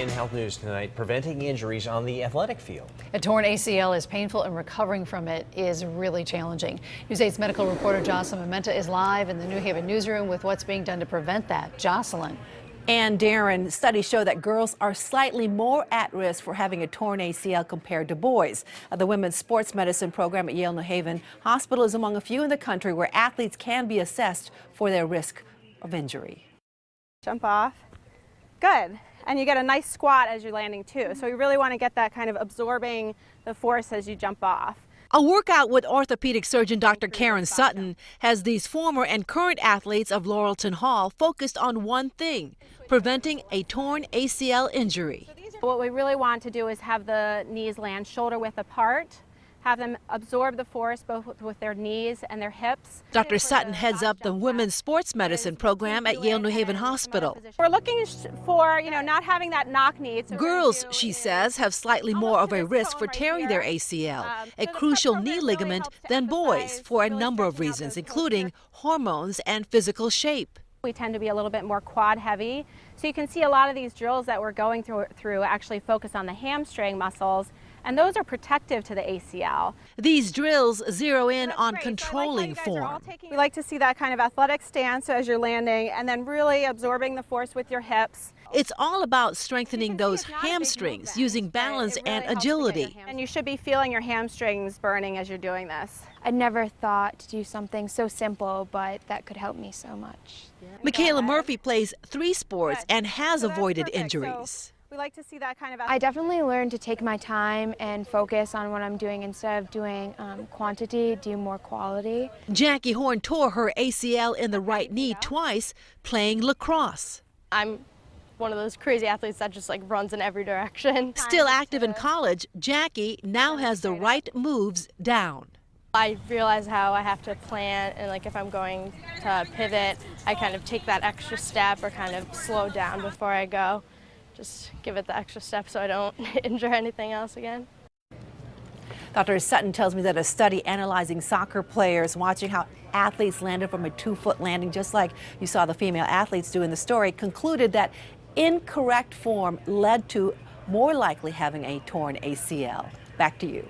In Health News tonight, preventing injuries on the athletic field. A torn ACL is painful and recovering from it is really challenging. News 8's medical reporter Jocelyn Mementa is live in the New Haven newsroom with what's being done to prevent that. Jocelyn. And Darren, studies show that girls are slightly more at risk for having a torn ACL compared to boys. The Women's Sports Medicine program at Yale New Haven Hospital is among a few in the country where athletes can be assessed for their risk of injury. Jump off. Good. And you get a nice squat as you're landing too. So you really want to get that kind of absorbing the force as you jump off. A workout with orthopedic surgeon Dr. Karen Sutton has these former and current athletes of Laurelton Hall focused on one thing: preventing a torn ACL injury. What we really want to do is have the knees land shoulder width apart, have them absorb the force both with their knees and their hips. Dr. Sutton heads up the Women's Sports Medicine program at Yale New Haven Hospital. We're looking for, not having that knock knee. Girls, she says, have slightly more of a risk for tearing their ACL, a crucial knee ligament, than boys for a number of reasons, including hormones and physical shape. We tend to be a little bit more quad heavy. So you can see a lot of these drills that we're going through actually focus on the hamstring muscles, and those are protective to the ACL. These drills zero in on controlling form. We like to see that kind of athletic stance as you're landing and then really absorbing the force with your hips. It's all about strengthening those hamstrings using balance and agility. And you should be feeling your hamstrings burning as you're doing this. I never thought to do something so simple, but that could help me so much. Michaela Murphy plays 3 sports and has avoided injuries. We like to see that kind of. I definitely learned to take my time and focus on what I'm doing instead of doing quantity, do more quality. Jackie Horn tore her ACL in the right knee twice playing lacrosse. I'm one of those crazy athletes that just runs in every direction. Still active in college, Jackie now has the right moves down. I realize how I have to plan, and if I'm going to pivot, I kind of take that extra step or kind of slow down before I go. Just give it the extra step so I don't injure anything else again. Dr. Sutton tells me that a study analyzing soccer players, watching how athletes landed from a 2-foot landing, just like you saw the female athletes do in the story, concluded that incorrect form led to more likely having a torn ACL. Back to you.